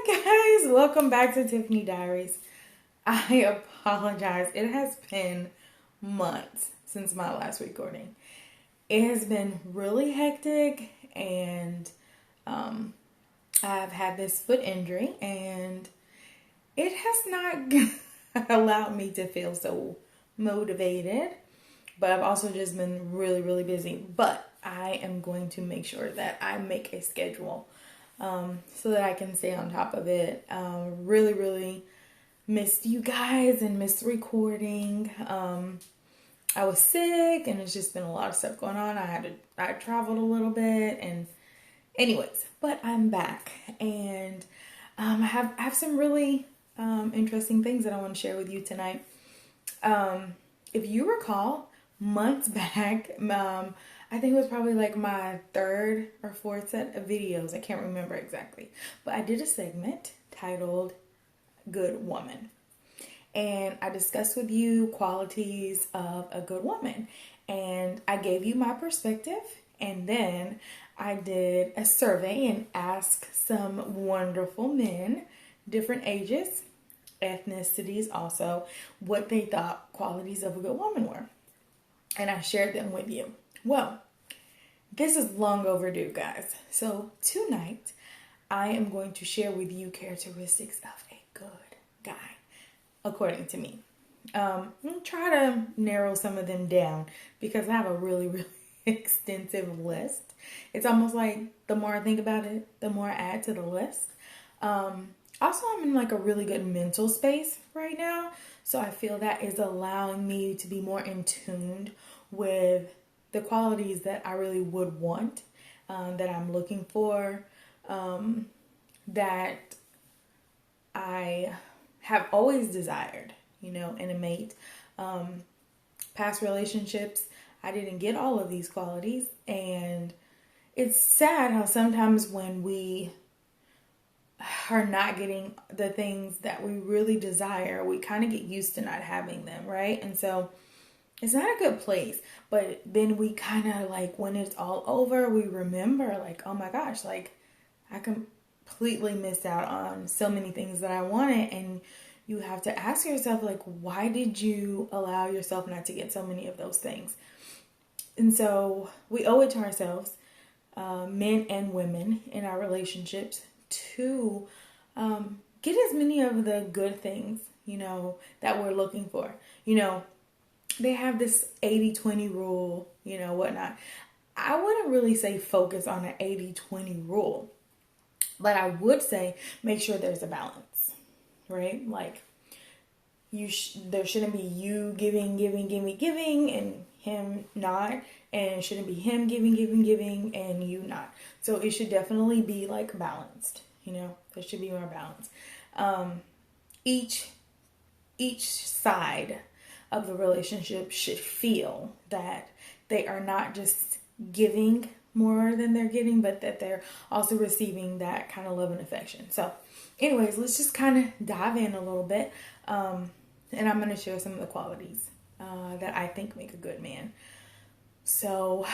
Hi guys, welcome back to Tiffany Diaries. I apologize. It has been months since my last recording. It has been really hectic and I've had this foot injury and it has not allowed me to feel so motivated. But I've also just been really, really busy. But I am going to make sure that I make a schedule so that I can stay on top of it. Really, really missed you guys and missed recording. I was sick and it's just been a lot of stuff going on. I traveled a little bit and anyways, but I'm back and I have some really interesting things that I want to share with you tonight. If you recall, months back, I think it was probably like my third or fourth set of videos. I can't remember exactly. But I did a segment titled Good Woman. And I discussed with you qualities of a good woman. And I gave you my perspective. And then I did a survey and asked some wonderful men, different ages, ethnicities also, what they thought qualities of a good woman were. And I shared them with you. Well, this is long overdue, guys. So tonight, I am going to share with you characteristics of a good guy, according to me. I'm gonna try to narrow some of them down because I have a really, really extensive list. It's almost like the more I think about it, the more I add to the list. Also, I'm in like a really good mental space right now. So I feel that is allowing me to be more in tune with the qualities that I really would want, that I'm looking for, that I have always desired, in a mate. Past relationships, I didn't get all of these qualities. And it's sad how sometimes when we are not getting the things that we really desire, we kind of get used to not having them, right? And so it's not a good place. But then we kind of like, when it's all over, we remember like, oh my gosh, like I completely missed out on so many things that I wanted. And you have to ask yourself, like, why did you allow yourself not to get so many of those things? And so we owe it to ourselves, men and women in our relationships, to get as many of the good things, that we're looking for. They have this 80-20 rule, whatnot. I wouldn't really say focus on an 80-20 rule, but I would say make sure there's a balance, right? Like there shouldn't be you giving, and him not, and it shouldn't be him giving, and you not. So it should definitely be like balanced. There should be more balance. Each side of the relationship should feel that they are not just giving more than they're getting, but that they're also receiving that kind of love and affection. So anyways, let's just kind of dive in a little bit. And I'm going to share some of the qualities that I think make a good man. So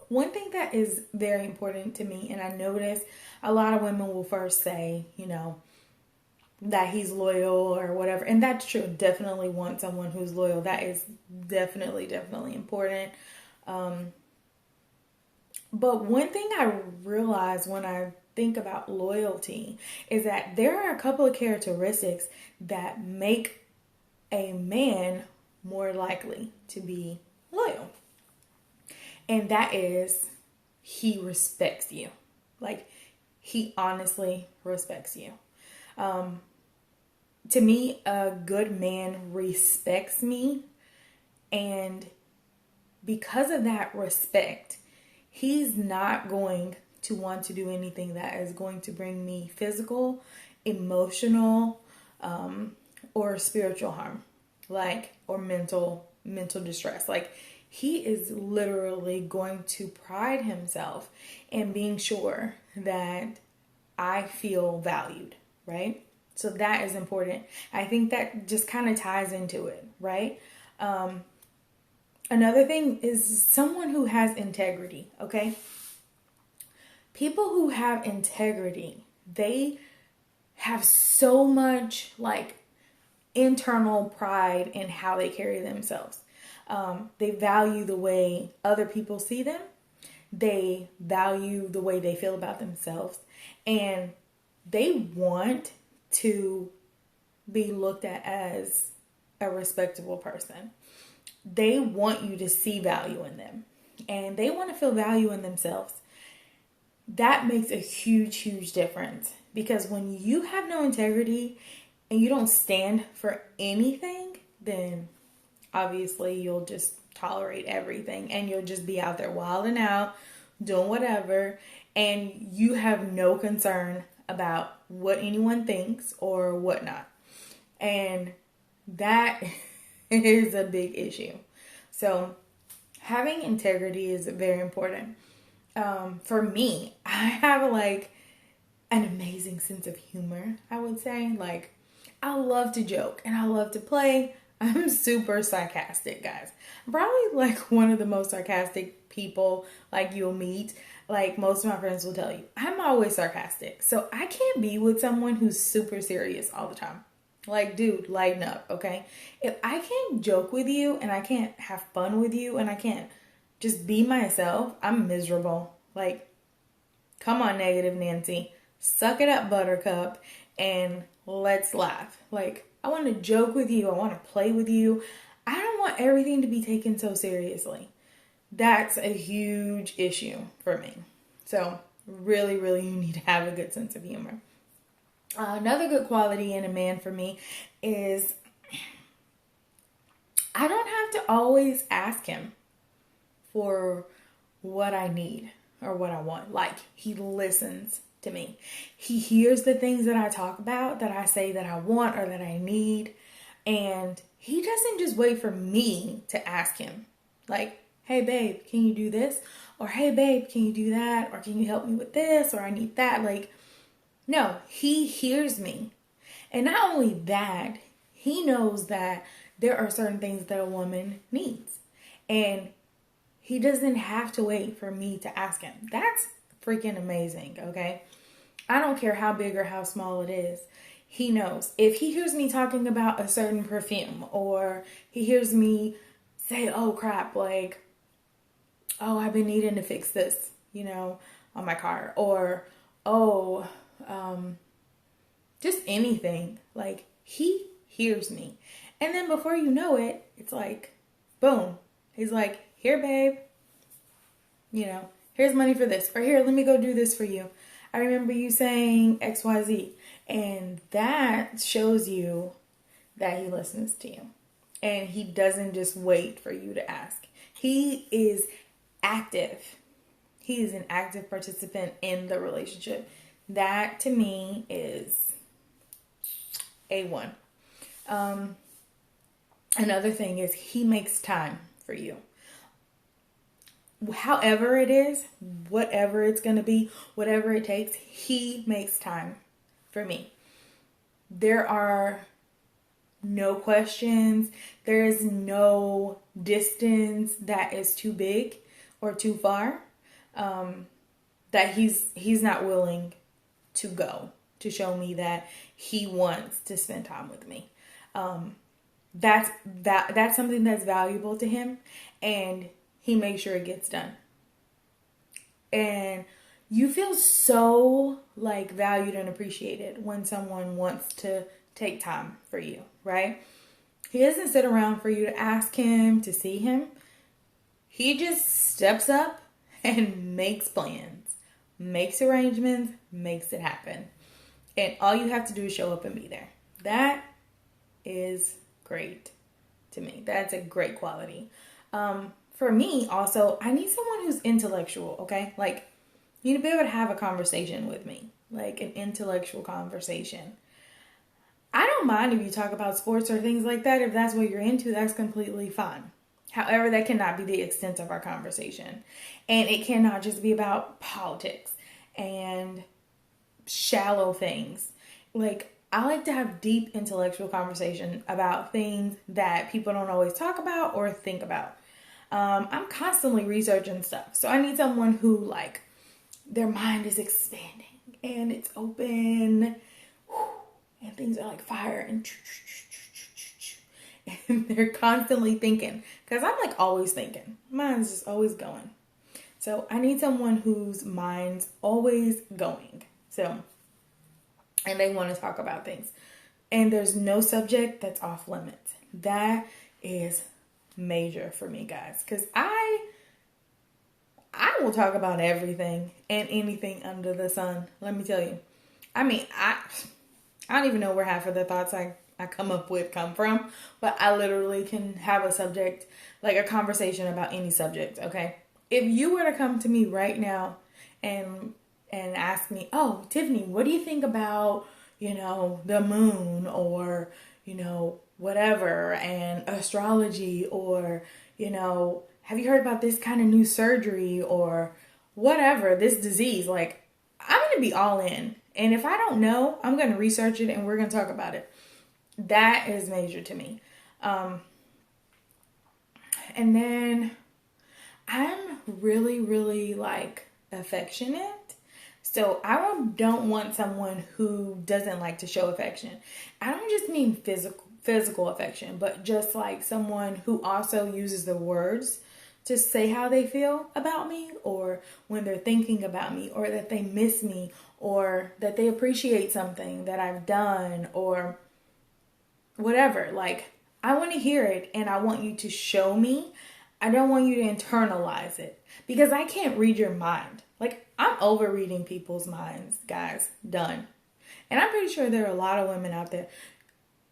one thing that is very important to me, and I notice a lot of women will first say, that he's loyal or whatever. And that's true. Definitely want someone who's loyal. That is definitely important. But one thing I realize when I think about loyalty is that there are a couple of characteristics that make a man more likely to be loyal. And that is, he respects you. Like, he honestly respects you. To me, a good man respects me, and because of that respect, he's not going to want to do anything that is going to bring me physical, emotional, or spiritual harm, or mental distress. Like, he is literally going to pride himself in being sure that I feel valued, right? So that is important. I think that just kind of ties into it, right? Another thing is someone who has integrity, okay? People who have integrity, they have so much like internal pride in how they carry themselves. They value the way other people see them. They value the way they feel about themselves. And they want to be looked at as a respectable person. They want you to see value in them. And they want to feel value in themselves. That makes a huge, huge difference. Because when you have no integrity and you don't stand for anything, then obviously you'll just tolerate everything and you'll just be out there wilding out, doing whatever, and you have no concern about what anyone thinks or whatnot. And that is a big issue. So having integrity is very important. For me, I have like an amazing sense of humor, I would say. Like, I love to joke and I love to play. I'm super sarcastic, guys. I'm probably like one of the most sarcastic people like you'll meet. Like most of my friends will tell you, I'm always sarcastic. So I can't be with someone who's super serious all the time. Like, dude, lighten up, okay? If I can't joke with you and I can't have fun with you and I can't just be myself, I'm miserable. Like, come on, negative Nancy. Suck it up, buttercup, and let's laugh. Like, I want to joke with you. I want to play with you. I don't want everything to be taken so seriously. That's a huge issue for me. So, really, really, you need to have a good sense of humor. Another good quality in a man for me is I don't have to always ask him for what I need or what I want. Like, he listens to me. He hears the things that I talk about, that I say that I want or that I need. And he doesn't just wait for me to ask him. Like, hey, babe, can you do this? Or, hey, babe, can you do that? Or can you help me with this? Or I need that. Like, no, he hears me. And not only that, he knows that there are certain things that a woman needs. And he doesn't have to wait for me to ask him. That's freaking amazing, okay? I don't care how big or how small it is. He knows. If he hears me talking about a certain perfume, or he hears me say, oh crap, like, oh, I've been needing to fix this, on my car. Or, oh, just anything. Like, he hears me. And then before you know it, it's like, boom. He's like, here, babe, here's money for this. Or here, let me go do this for you. I remember you saying XYZ. And that shows you that he listens to you. And he doesn't just wait for you to ask. He is active. He is an active participant in the relationship. That, to me, is A1. Another thing is he makes time for you. However it is, whatever it's going to be, whatever it takes, he makes time for me. There are no questions. There is no distance that is too big or too far that he's not willing to go to show me that he wants to spend time with me. That's something that's valuable to him, and he makes sure it gets done. And you feel so like valued and appreciated when someone wants to take time for you, right? He doesn't sit around for you to ask him to see him. He just steps up and makes plans, makes arrangements, makes it happen. And all you have to do is show up and be there. That is great to me. That's a great quality. For me, also, I need someone who's intellectual, okay? Like, you need to be able to have a conversation with me, like an intellectual conversation. I don't mind if you talk about sports or things like that. If that's what you're into, that's completely fine. However, that cannot be the extent of our conversation. And it cannot just be about politics and shallow things. Like, I like to have deep intellectual conversation about things that people don't always talk about or think about. I'm constantly researching stuff. So I need someone who, like, their mind is expanding and it's open. and things are like fire and they're constantly thinking, because I'm like always thinking. Mine's just always going. So I need someone whose mind's always going. So, and they want to talk about things. And there's no subject that's off limits. That is major for me, guys. Because I will talk about everything and anything under the sun. Let me tell you. I mean, I don't even know where half of the thoughts I come up with come from. But I literally can have a subject, like a conversation about any subject, okay? If you were to come to me right now and ask me, oh, Tiffany, what do you think about, the moon or, whatever, and astrology, or, have you heard about this kind of new surgery or whatever, this disease? Like, I'm going to be all in. And if I don't know, I'm going to research it and we're going to talk about it. That is major to me. And then I'm really, really like affectionate. So I don't want someone who doesn't like to show affection. I don't just mean physical affection, but just like someone who also uses the words to say how they feel about me, or when they're thinking about me, or that they miss me, or that they appreciate something that I've done, or whatever. Like, I want to hear it and I want you to show me. I don't want you to internalize it, because I can't read your mind. Like, I'm over reading people's minds, guys. Done. And I'm pretty sure there are a lot of women out there.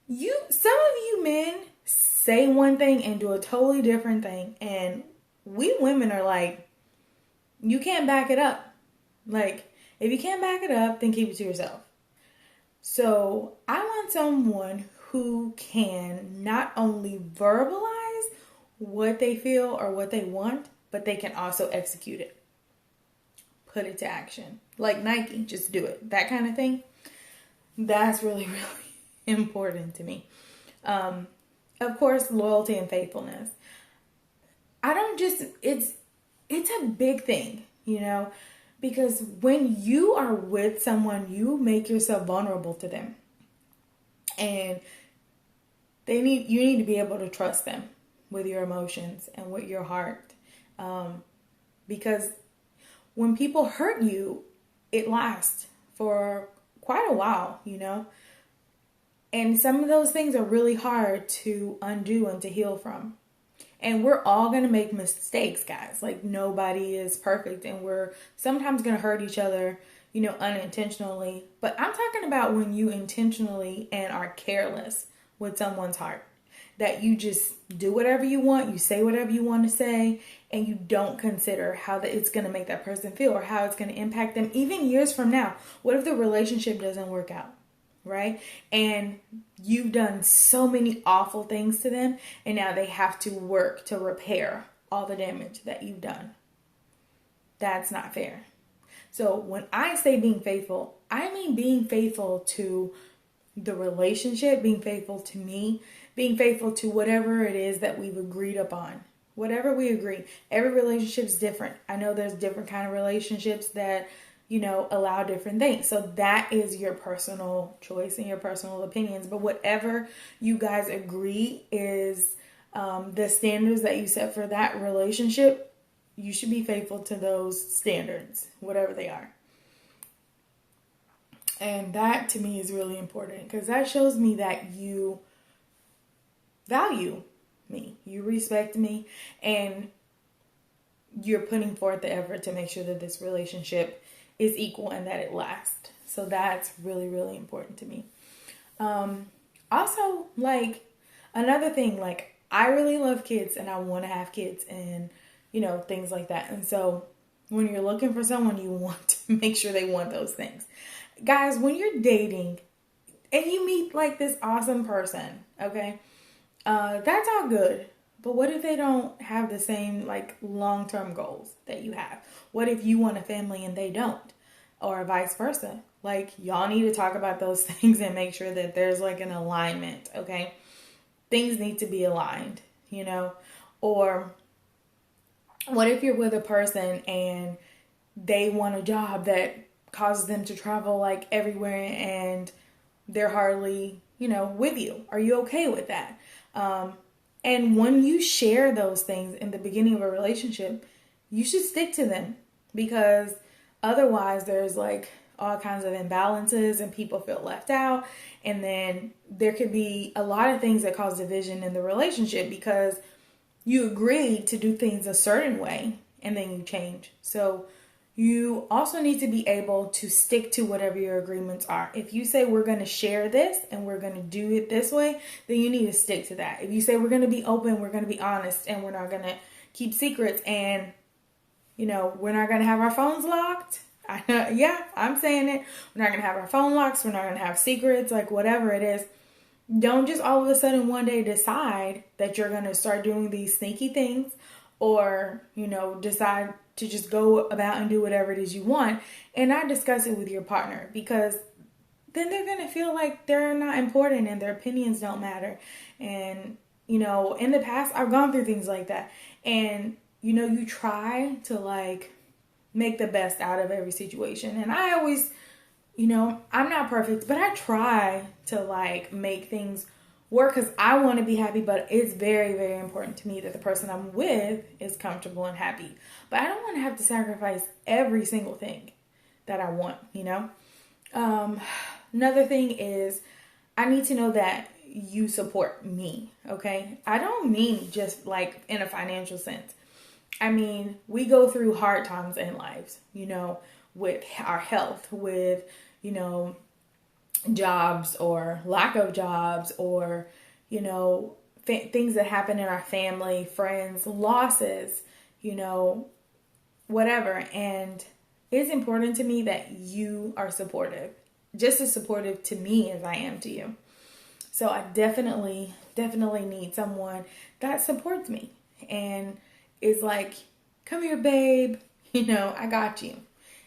Some of you men say one thing and do a totally different thing. And we women are like, you can't back it up. Like, if you can't back it up, then keep it to yourself. So I want someone who can not only verbalize what they feel or what they want, but they can also execute it. Put it to action. Like Nike, just do it. That kind of thing. That's really, really important to me. Of course, loyalty and faithfulness. It's a big thing, because when you are with someone, you make yourself vulnerable to them. And you need to be able to trust them with your emotions and with your heart. Because when people hurt you, it lasts for quite a while, And some of those things are really hard to undo and to heal from. And we're all going to make mistakes, guys. Like, nobody is perfect. And we're sometimes going to hurt each other, unintentionally. But I'm talking about when you intentionally and are careless with someone's heart. That you just do whatever you want, you say whatever you want to say, and you don't consider how it's going to make that person feel or how it's going to impact them even years from now. What if the relationship doesn't work out, right? And you've done so many awful things to them, and now they have to work to repair all the damage that you've done. That's not fair. So when I say being faithful, I mean being faithful to the relationship, being faithful to me, being faithful to whatever it is that we've agreed upon. Whatever we agree. Every relationship is different. I know there's different kind of relationships that, allow different things. So that is your personal choice and your personal opinions. But whatever you guys agree is the standards that you set for that relationship, you should be faithful to those standards, whatever they are. And that to me is really important, because that shows me that you value me, you respect me, and you're putting forth the effort to make sure that this relationship is equal and that it lasts. So that's really, really important to me. Also, like, another thing, like, I really love kids and I want to have kids and, things like that. And so when you're looking for someone, you want to make sure they want those things. Guys, when you're dating and you meet like this awesome person, okay, that's all good. But what if they don't have the same like long-term goals that you have? What if you want a family and they don't? Or vice versa? Like, y'all need to talk about those things and make sure that there's like an alignment, okay? Things need to be aligned, Or what if you're with a person and they want a job that causes them to travel like everywhere and they're hardly, with you. Are you okay with that? And when you share those things in the beginning of a relationship, you should stick to them, because otherwise there's like all kinds of imbalances and people feel left out. And then there could be a lot of things that cause division in the relationship because you agreed to do things a certain way and then you change. So you also need to be able to stick to whatever your agreements are. If you say we're going to share this and we're going to do it this way, then you need to stick to that. If you say we're going to be open, we're going to be honest, and we're not going to keep secrets, and we're not going to have our phones locked. Yeah, I'm saying it. We're not going to have our phone locks. We're not going to have secrets, like whatever it is. Don't just all of a sudden one day decide that you're going to start doing these sneaky things, or, decide to just go about and do whatever it is you want and not discuss it with your partner, because then they're going to feel like they're not important and their opinions don't matter. And, in the past, I've gone through things like that. And, you try to like make the best out of every situation. And I always, I'm not perfect, but I try to like make things work because I want to be happy, but it's very, very important to me that the person I'm with is comfortable and happy. But I don't want to have to sacrifice every single thing that I want, Another thing is I need to know that you support me, okay? I don't mean just like in a financial sense. I mean, we go through hard times in lives, with our health, with, jobs or lack of jobs, or, things that happen in our family, friends, losses, whatever. And it's important to me that you are supportive, just as supportive to me as I am to you. So I definitely need someone that supports me and is like, come here, babe, I got you.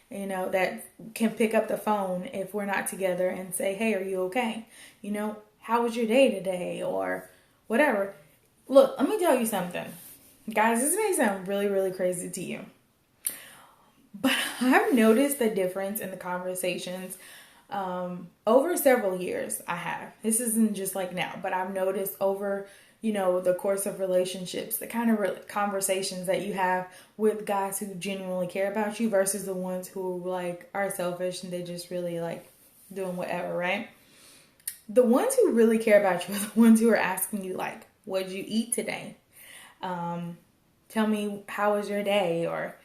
That can pick up the phone if we're not together and say, hey, are you okay? How was your day today? Or whatever. Look, let me tell you something. Guys, this may sound really, really crazy to you, but I've noticed the difference in the conversations over several years. I have. This isn't just like now, but I've noticed over the course of relationships, the kind of conversations that you have with guys who genuinely care about you versus the ones who like are selfish and they just really like doing whatever, right? The ones who really care about you are the ones who are asking you like, what'd you eat today? Tell me, how was your day? Or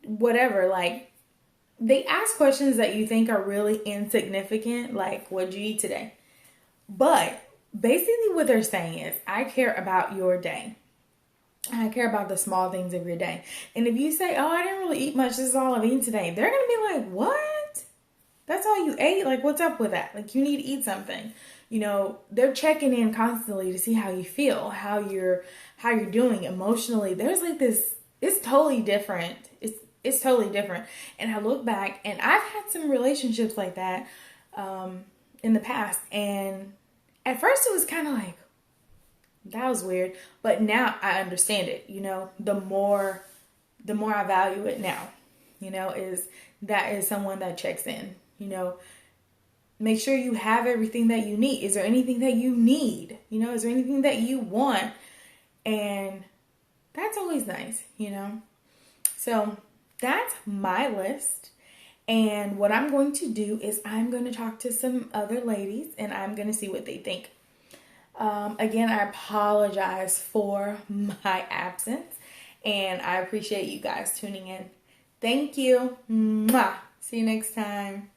whatever. Like, they ask questions that you think are really insignificant, like, what'd you eat today? But basically what they're saying is, I care about your day. I care about the small things of your day. And if you say, oh, I didn't really eat much, this is all I've eaten today, they're going to be like, what? That's all you ate? Like, what's up with that? Like, you need to eat something. They're checking in constantly to see how you feel, how you're doing emotionally. There's like this, it's totally different. It's totally different. And I look back, and I've had some relationships like that in the past. And at first it was kind of like, that was weird. But now I understand it. The more I value it now, is someone that checks in. Make sure you have everything that you need. Is there anything that you need? Is there anything that you want? And that's always nice, So that's my list. And what I'm going to do is I'm going to talk to some other ladies and I'm going to see what they think. Again, I apologize for my absence and I appreciate you guys tuning in. Thank you. Mwah. See you next time.